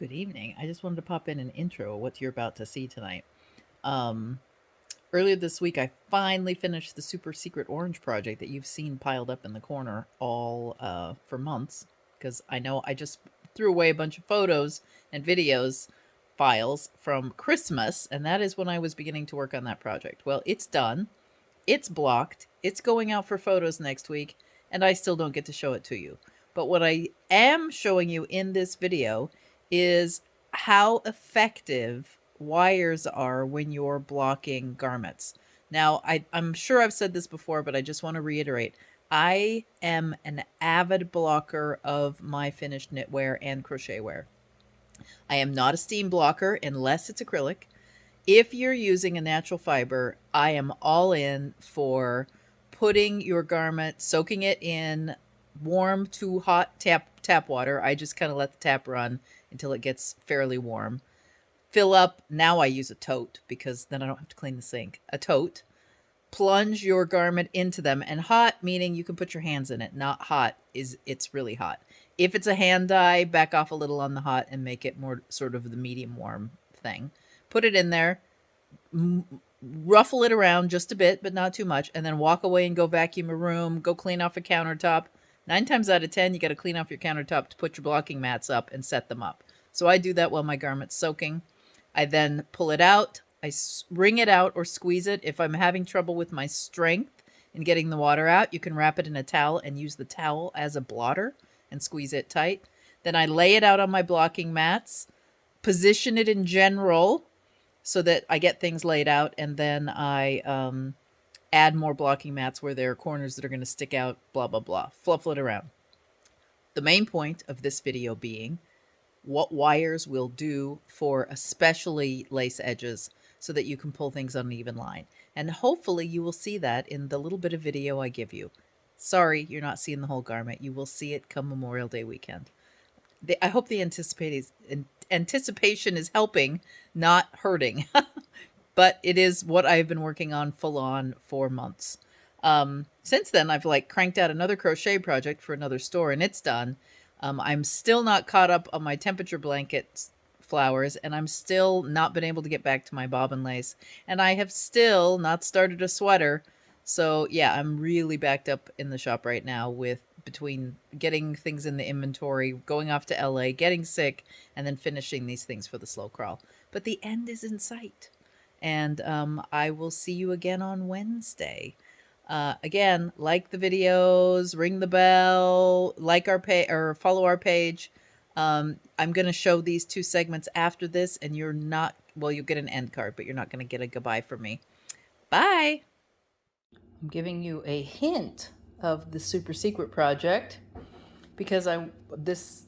Good evening. I just wanted to pop in an intro of what you're about to see tonight. Um, Earlier this week, I finally finished the super secret orange project that you've seen piled up in the corner all for months. Because I know I just threw away a bunch of photos and videos files from Christmas, and that is when I was beginning to work on that project. Well, it's done. It's blocked. It's going out for photos next week, and I still don't get to show it to you. But what I am showing you in this video is how effective wires are when you're blocking garments. Now, I'm sure I've said this before, but I just want to reiterate. I am an avid blocker of my finished knitwear and crochet wear. I am not a steam blocker unless it's acrylic. If you're using a natural fiber, I am all in for putting your garment, soaking it in warm to hot tap water. I just kind of let the tap run until it gets fairly warm. Fill up. Now I use a tote because then I don't have to clean the sink. A tote. Plunge your garment into them, and hot meaning you can put your hands in it. Not hot is it's really hot. If it's a hand dye, back off a little on the hot and make it more sort of the medium warm thing. Put it in there, ruffle it around just a bit, but not too much, and then walk away and go vacuum a room, go clean off a countertop. 9 times out of 10, you got to clean off your countertop to put your blocking mats up and set them up. So I do that while my garment's soaking. I then pull it out. I wring it out or squeeze it. If I'm having trouble with my strength in getting the water out, you can wrap it in a towel and use the towel as a blotter and squeeze it tight. Then I lay it out on my blocking mats, position it in general so that I get things laid out, and then I add more blocking mats where there are corners that are going to stick out, blah, blah, blah. Fluffle it around. The main point of this video being what wires will do for especially lace edges so that you can pull things on an even line. And hopefully you will see that in the little bit of video I give you. Sorry, you're not seeing the whole garment. You will see it come Memorial Day weekend. I hope the anticipation is helping, not hurting. But it is what I've been working on full on for months. Since then, I've cranked out another crochet project for another store, and it's done. I'm still not caught up on my temperature blanket flowers, and I'm still not been able to get back to my bobbin lace, and I have still not started a sweater. So yeah, I'm really backed up in the shop right now with between getting things in the inventory, going off to LA, getting sick, and then finishing these things for the slow crawl. But the end is in sight. And I will see you again on Wednesday. Again, like the videos, ring the bell, like our page or follow our page. I'm going to show these two segments after this, and you're not, well, you'll get an end card, but you're not going to get a goodbye from me. Bye. I'm giving you a hint of the super secret project because this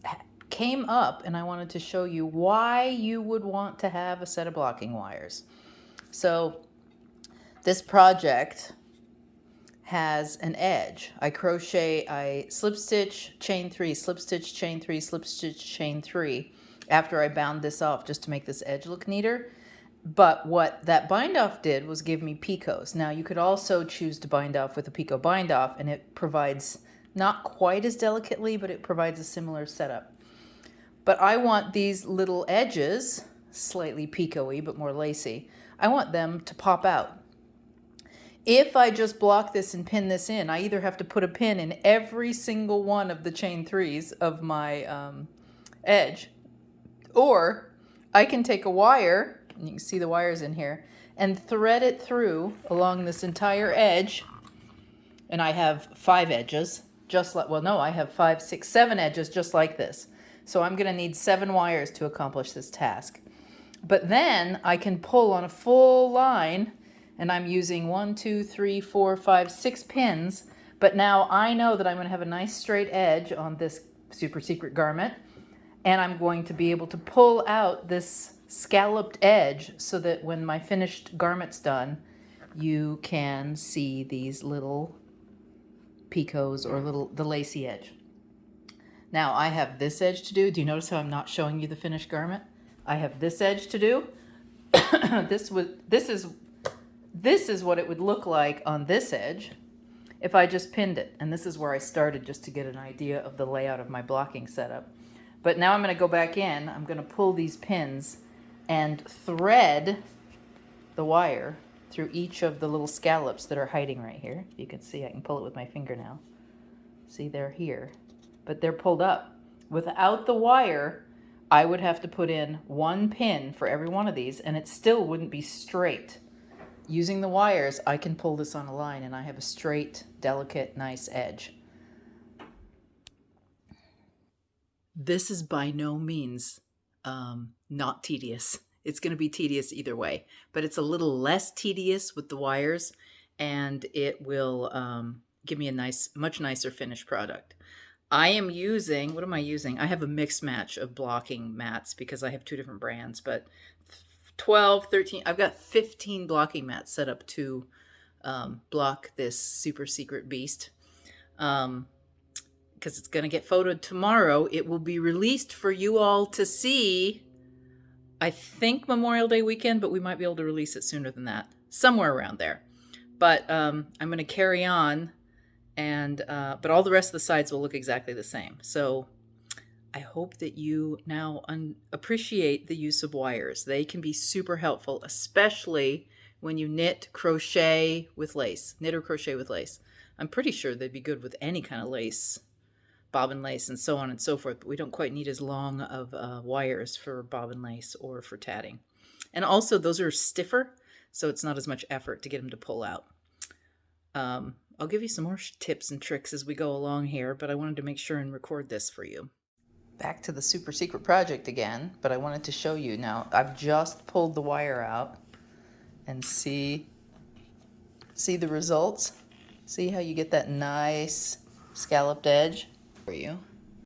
came up and I wanted to show you why you would want to have a set of blocking wires. So this project has an edge. I slip stitch, chain 3, slip stitch, chain 3, slip stitch, chain 3 after I bound this off just to make this edge look neater. But what that bind off did was give me picots. Now you could also choose to bind off with a picot bind off, and it provides not quite as delicately, but it provides a similar setup. But I want these little edges, slightly picot-y but more lacy, I want them to pop out. If I just block this and pin this in, I either have to put a pin in every single one of the chain 3s of my edge, or I can take a wire, and you can see the wires in here, and thread it through along this entire edge. And I have 5 edges, just like, well, no, I have 5, 6, 7 edges just like this. So I'm going to need 7 wires to accomplish this task. But then I can pull on a full line, and I'm using 1, 2, 3, 4, 5, 6 pins. But now I know that I'm going to have a nice straight edge on this super secret garment, and I'm going to be able to pull out this scalloped edge so that when my finished garment's done, you can see these little picots or the lacy edge. Now I have this edge to do. Do you notice how I'm not showing you the finished garment? I have this edge to do. This is what it would look like on this edge if I just pinned it. And this is where I started just to get an idea of the layout of my blocking setup. But now I'm going to go back in. I'm going to pull these pins and thread the wire through each of the little scallops that are hiding right here. You can see I can pull it with my finger now. See, they're here, but they're pulled up. Without the wire, I would have to put in one pin for every one of these, and it still wouldn't be straight. Using the wires, I can pull this on a line, and I have a straight, delicate, nice edge. This is by no means not tedious. It's going to be tedious either way, but it's a little less tedious with the wires, and it will give me a nice, much nicer finished product. I am using, what am I using? I have a mixed match of blocking mats because I have two different brands, but 12, 13, I've got 15 blocking mats set up to block this super secret beast. Because it's going to get photoed tomorrow. It will be released for you all to see, I think Memorial Day weekend, but we might be able to release it sooner than that, somewhere around there. But I'm going to carry on, and but all the rest of the sides will look exactly the same. So I hope that you now appreciate the use of wires. They can be super helpful, especially when you knit, crochet with lace, knit or crochet with lace. I'm pretty sure they'd be good with any kind of lace, bobbin lace, and so on and so forth, but we don't quite need as long of wires for bobbin lace or for tatting. And also, those are stiffer, so it's not as much effort to get them to pull out. I'll give you some more tips and tricks as we go along here, but I wanted to make sure and record this for you. Back to the super secret project again, but I wanted to show you now. I've just pulled the wire out, and see the results? See how you get that nice scalloped edge? For you.